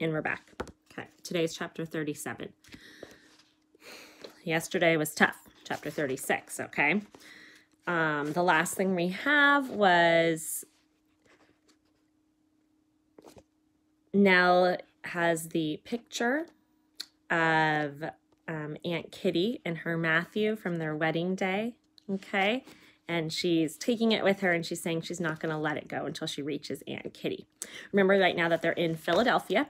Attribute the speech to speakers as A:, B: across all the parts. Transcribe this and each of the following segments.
A: And we're back. Okay, today's chapter 37. Yesterday was tough, chapter 36, okay? The last thing we have was Nell has the picture of Aunt Kitty and her Matthew from their wedding day, okay? And she's taking it with her, and she's saying she's not going to let it go until she reaches Aunt Kitty. Remember right now that they're in Philadelphia.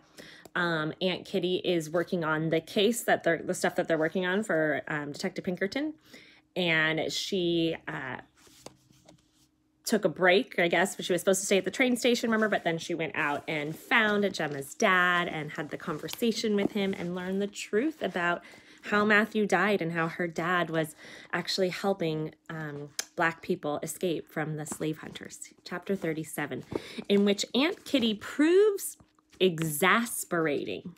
A: Aunt Kitty is working on the case the stuff that they're working on for Detective Pinkerton, and she took a break, I guess. She was supposed to stay at the train station, remember, but then she went out and found Gemma's dad and had the conversation with him and learned the truth about how Matthew died and how her dad was actually helping Black people escape from the slave hunters. Chapter 37, in which Aunt Kitty proves exasperating.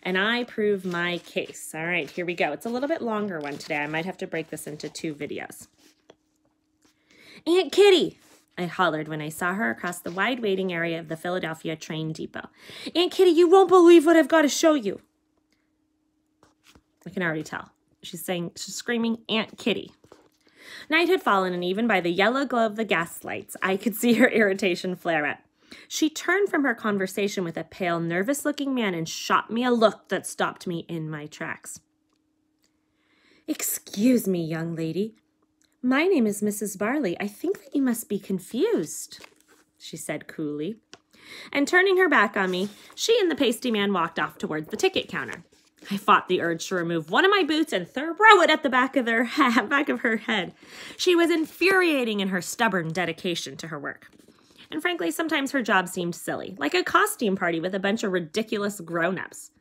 A: And I prove my case. All right, here we go. It's a little bit longer one today. I might have to break this into 2 videos. Aunt Kitty, I hollered when I saw her across the wide waiting area of the Philadelphia train depot. Aunt Kitty, you won't believe what I've got to show you. I can already tell. She's screaming, Aunt Kitty. Night had fallen, and even by the yellow glow of the gas lights, I could see her irritation flare up. She turned from her conversation with a pale, nervous-looking man and shot me a look that stopped me in my tracks. Excuse me, young lady. My name is Mrs. Barley. I think that you must be confused, she said coolly. And turning her back on me, she and the pasty man walked off towards the ticket counter. I fought the urge to remove one of my boots and throw it at the back of her head. She was infuriating in her stubborn dedication to her work. And frankly, sometimes her job seemed silly, like a costume party with a bunch of ridiculous grown-ups.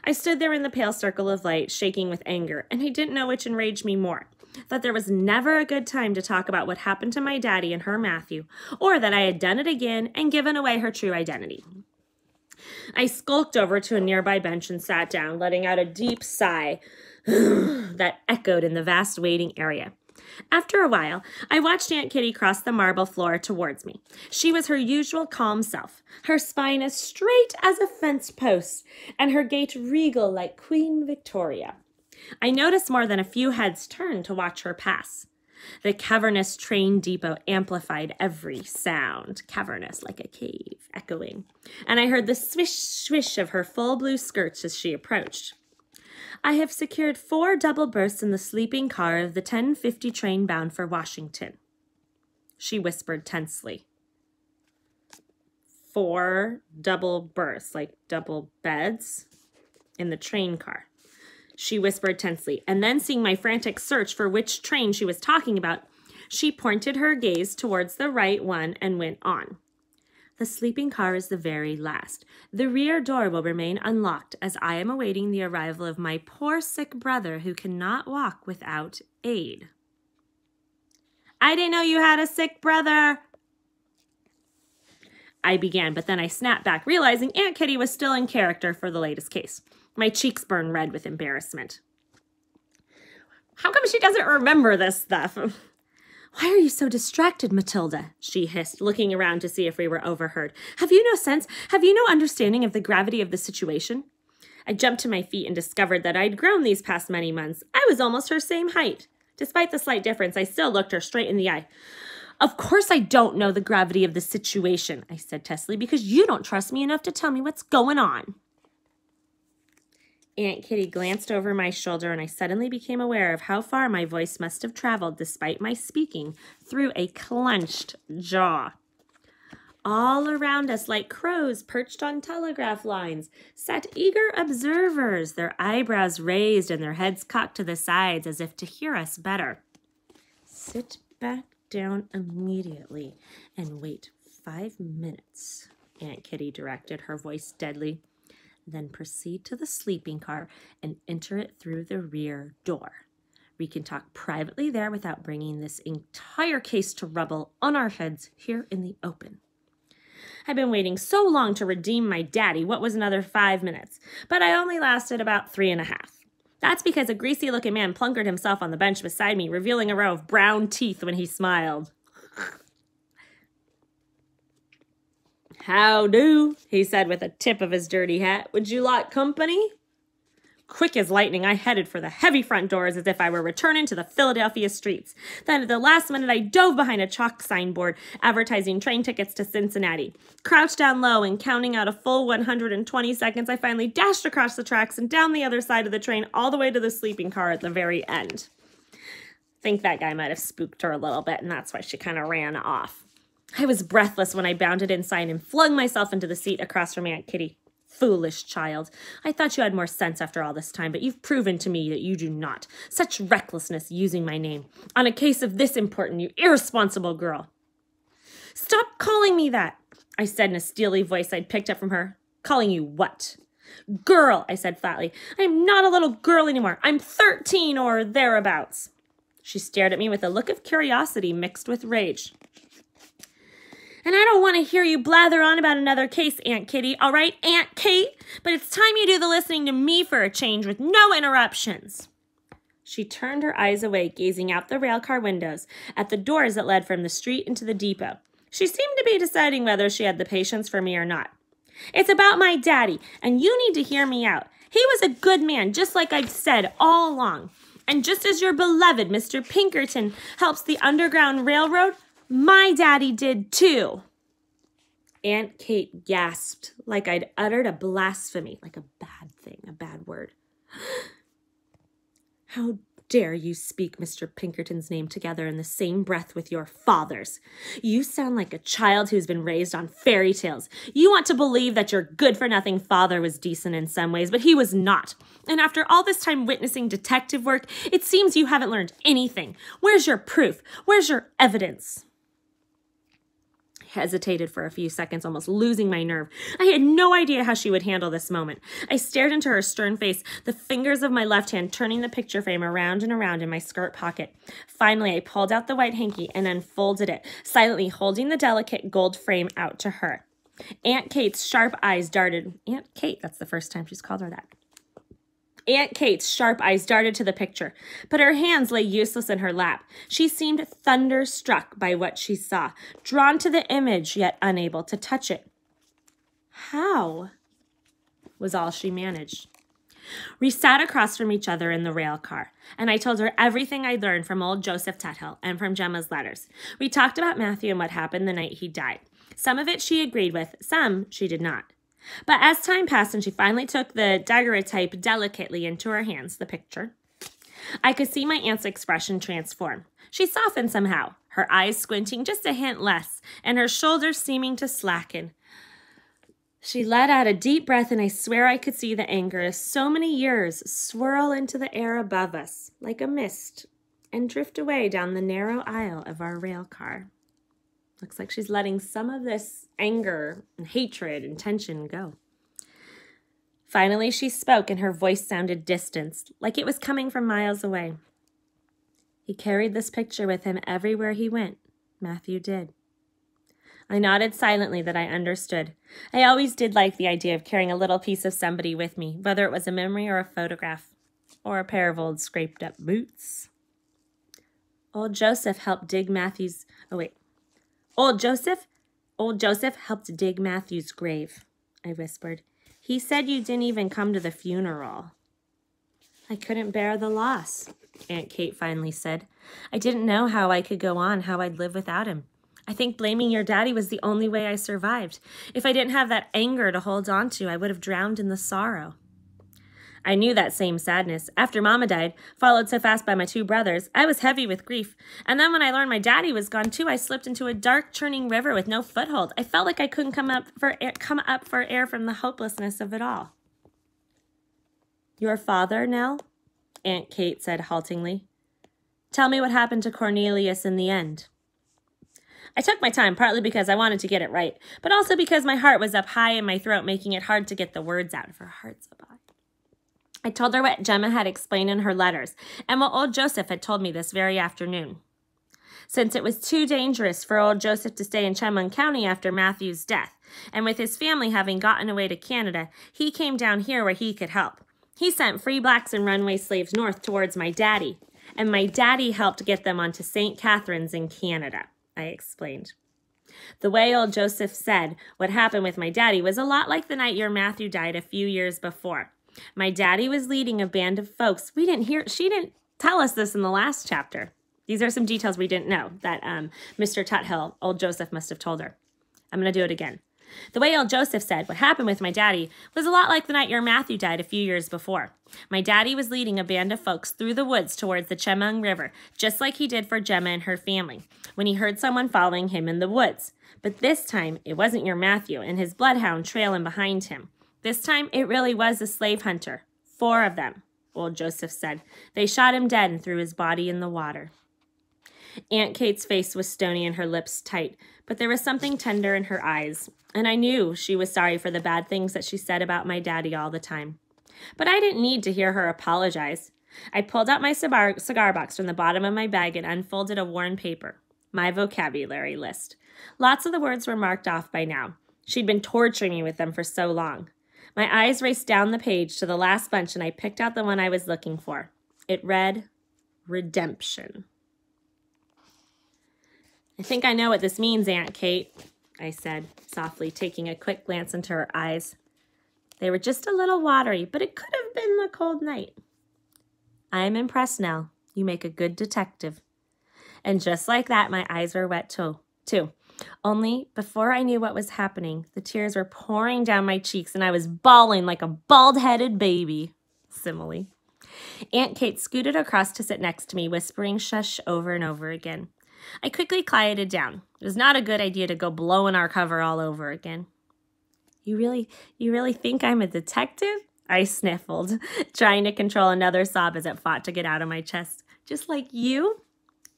A: I stood there in the pale circle of light, shaking with anger, and I didn't know which enraged me more. That there was never a good time to talk about what happened to my daddy and her Matthew, or that I had done it again and given away her true identity. I skulked over to a nearby bench and sat down, letting out a deep sigh that echoed in the vast waiting area. After a while, I watched Aunt Kitty cross the marble floor towards me. She was her usual calm self, her spine as straight as a fence post, and her gait regal like Queen Victoria. I noticed more than a few heads turned to watch her pass. The cavernous train depot amplified every sound, cavernous like a cave, echoing, and I heard the swish, swish of her full blue skirts as she approached. I have secured 4 double berths in the sleeping car of the 10:50 train bound for Washington, she whispered tensely. 4 double berths, like double beds, in the train car, she whispered tensely, and then seeing my frantic search for which train she was talking about, she pointed her gaze towards the right one and went on. The sleeping car is the very last. The rear door will remain unlocked as I am awaiting the arrival of my poor sick brother who cannot walk without aid. I didn't know you had a sick brother, I began, but then I snapped back, realizing Aunt Kitty was still in character for the latest case. My cheeks burned red with embarrassment. How come she doesn't remember this stuff? Why are you so distracted, Matilda? She hissed, looking around to see if we were overheard. Have you no sense? Have you no understanding of the gravity of the situation? I jumped to my feet and discovered that I'd grown these past many months. I was almost her same height. Despite the slight difference, I still looked her straight in the eye. Of course I don't know the gravity of the situation, I said testily, because you don't trust me enough to tell me what's going on. Aunt Kitty glanced over my shoulder, and I suddenly became aware of how far my voice must have traveled despite my speaking through a clenched jaw. All around us, like crows perched on telegraph lines, sat eager observers, their eyebrows raised and their heads cocked to the sides as if to hear us better. Sit back down immediately and wait 5 minutes, Aunt Kitty directed, her voice deadly. Then proceed to the sleeping car and enter it through the rear door. We can talk privately there without bringing this entire case to rubble on our heads here in the open. I've been waiting so long to redeem my daddy. What was another 5 minutes? But I only lasted about 3.5. That's because a greasy-looking man plunkered himself on the bench beside me, revealing a row of brown teeth when he smiled. "How do?" he said with a tip of his dirty hat. "Would you like company?" Quick as lightning, I headed for the heavy front doors as if I were returning to the Philadelphia streets. Then at the last minute, I dove behind a chalk signboard advertising train tickets to Cincinnati. Crouched down low and counting out a full 120 seconds, I finally dashed across the tracks and down the other side of the train all the way to the sleeping car at the very end. I think that guy might have spooked her a little bit, and that's why she kind of ran off. I was breathless when I bounded inside and flung myself into the seat across from Aunt Kitty. "Foolish child. I thought you had more sense after all this time, but you've proven to me that you do not. Such recklessness using my name. On a case of this important, you irresponsible girl." "Stop calling me that," I said in a steely voice I'd picked up from her. "Calling you what?" "Girl," I said flatly. "I am not a little girl anymore. I'm 13 or thereabouts." She stared at me with a look of curiosity mixed with rage. "And I don't want to hear you blather on about another case, Aunt Kitty, all right, Aunt Kate? But it's time you do the listening to me for a change with no interruptions." She turned her eyes away, gazing out the railcar windows at the doors that led from the street into the depot. She seemed to be deciding whether she had the patience for me or not. "It's about my daddy, and you need to hear me out. He was a good man, just like I've said all along. And just as your beloved Mr. Pinkerton helps the Underground Railroad, my daddy did too." Aunt Kate gasped like I'd uttered a blasphemy, like a bad thing, a bad word. "How dare you speak Mr. Pinkerton's name together in the same breath with your father's? You sound like a child who's been raised on fairy tales. You want to believe that your good-for-nothing father was decent in some ways, but he was not. And after all this time witnessing detective work, it seems you haven't learned anything. Where's your proof? Where's your evidence?" Hesitated for a few seconds, almost losing my nerve. I had no idea how she would handle this moment. I stared into her stern face, the fingers of my left hand turning the picture frame around and around in my skirt pocket. Finally, I pulled out the white hanky and unfolded it, silently holding the delicate gold frame out to her. Aunt Kate's sharp eyes darted. Aunt Kate, that's the first time she's called her that. Aunt Kate's sharp eyes darted to the picture, but her hands lay useless in her lap. She seemed thunderstruck by what she saw, drawn to the image, yet unable to touch it. "How?" was all she managed. We sat across from each other in the rail car, and I told her everything I'd learned from old Joseph Tuthill and from Gemma's letters. We talked about Matthew and what happened the night he died. Some of it she agreed with, some she did not. But as time passed and she finally took the daguerreotype delicately into her hands, the picture, I could see my aunt's expression transform. She softened somehow, her eyes squinting just a hint less, and her shoulders seeming to slacken. She let out a deep breath, and I swear I could see the anger of so many years swirl into the air above us like a mist and drift away down the narrow aisle of our rail car. Looks like she's letting some of this anger and hatred and tension go. Finally, she spoke, and her voice sounded distanced, like it was coming from miles away. "He carried this picture with him everywhere he went. Matthew did." I nodded silently that I understood. I always did like the idea of carrying a little piece of somebody with me, whether it was a memory or a photograph, or a pair of old scraped-up boots. Old Joseph helped dig Matthew's... Old Joseph helped dig Matthew's grave, I whispered. "He said you didn't even come to the funeral." "I couldn't bear the loss," Aunt Kate finally said. "I didn't know how I could go on, how I'd live without him. I think blaming your daddy was the only way I survived. If I didn't have that anger to hold on to, I would have drowned in the sorrow." I knew that same sadness. After Mama died, followed so fast by my two brothers, I was heavy with grief. And then when I learned my daddy was gone too, I slipped into a dark, churning river with no foothold. I felt like I couldn't come up for air from the hopelessness of it all. "Your father, Nell?" Aunt Kate said haltingly. "Tell me what happened to Cornelius in the end." I took my time, partly because I wanted to get it right, but also because my heart was up high in my throat, making it hard to get the words out of her heart's up high. I told her what Gemma had explained in her letters, and what old Joseph had told me this very afternoon. Since it was too dangerous for old Joseph to stay in Chemung County after Matthew's death, and with his family having gotten away to Canada, he came down here where he could help. He sent free blacks and runaway slaves north towards my daddy, and my daddy helped get them onto St. Catharines in Canada, I explained. The way old Joseph said what happened with my daddy was a lot like the night your Matthew died a few years before. My daddy was leading a band of folks. She didn't tell us this in the last chapter. These are some details we didn't know that Mr. Tuthill, old Joseph, must have told her. I'm going to do it again. The way old Joseph said what happened with my daddy was a lot like the night your Matthew died a few years before. My daddy was leading a band of folks through the woods towards the Chemung River, just like he did for Gemma and her family, when he heard someone following him in the woods. But this time, it wasn't your Matthew and his bloodhound trailing behind him. This time, it really was a slave hunter. 4 of them, old Joseph said. They shot him dead and threw his body in the water. Aunt Kate's face was stony and her lips tight, but there was something tender in her eyes, and I knew she was sorry for the bad things that she said about my daddy all the time. But I didn't need to hear her apologize. I pulled out my cigar box from the bottom of my bag and unfolded a worn paper, my vocabulary list. Lots of the words were marked off by now. She'd been torturing me with them for so long. My eyes raced down the page to the last bunch, and I picked out the one I was looking for. It read, Redemption. I think I know what this means, Aunt Kate, I said, softly, taking a quick glance into her eyes. They were just a little watery, but it could have been the cold night. I am impressed now. You make a good detective. And just like that, my eyes were wet too. Only, before I knew what was happening, the tears were pouring down my cheeks and I was bawling like a bald-headed baby. Simile. Aunt Kate scooted across to sit next to me, whispering shush over and over again. I quickly quieted down. It was not a good idea to go blowing our cover all over again. You really think I'm a detective? I sniffled, trying to control another sob as it fought to get out of my chest. Just like you?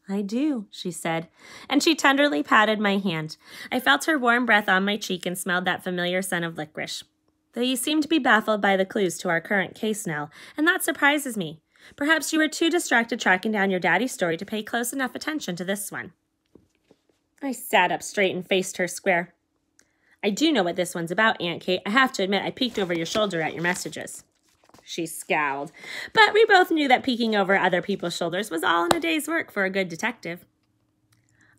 A: I do, she said, and she tenderly patted my hand. I felt her warm breath on my cheek and smelled that familiar scent of licorice. Though you seem to be baffled by the clues to our current case, Nell, and that surprises me. Perhaps you were too distracted tracking down your daddy's story to pay close enough attention to this one. I sat up straight and faced her square. I do know what this one's about, Aunt Kate. I have to admit I peeked over your shoulder at your messages. She scowled, but we both knew that peeking over other people's shoulders was all in a day's work for a good detective.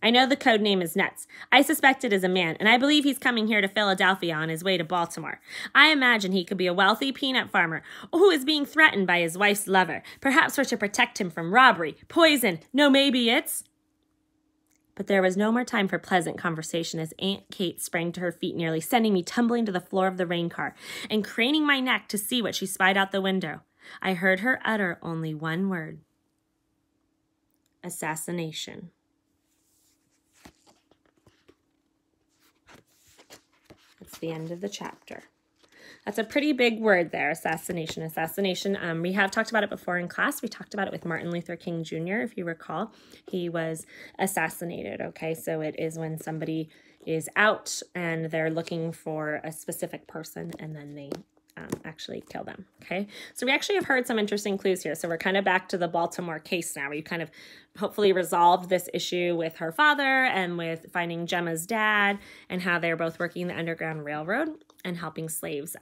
A: I know the code name is Nuts. I suspect it is a man, and I believe he's coming here to Philadelphia on his way to Baltimore. I imagine he could be a wealthy peanut farmer who is being threatened by his wife's lover. Perhaps we're to protect him from robbery, poison. No, maybe it's... But there was no more time for pleasant conversation as Aunt Kate sprang to her feet, nearly sending me tumbling to the floor of the rain car and craning my neck to see what she spied out the window. I heard her utter only one word. Assassination. That's the end of the chapter. That's a pretty big word there, assassination. Assassination, we have talked about it before in class. We talked about it with Martin Luther King Jr., if you recall. He was assassinated, okay? So it is when somebody is out and they're looking for a specific person and then they actually kill them, okay? So we actually have heard some interesting clues here. So we're kind of back to the Baltimore case now. We kind of hopefully resolved this issue with her father and with finding Gemma's dad and how they're both working the Underground Railroad and helping slaves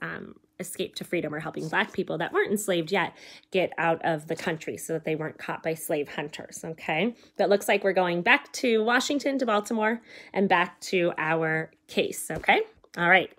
A: escape to freedom, or helping Black people that weren't enslaved yet get out of the country so that they weren't caught by slave hunters, okay? But looks like we're going back to Washington, to Baltimore, and back to our case, okay? All right.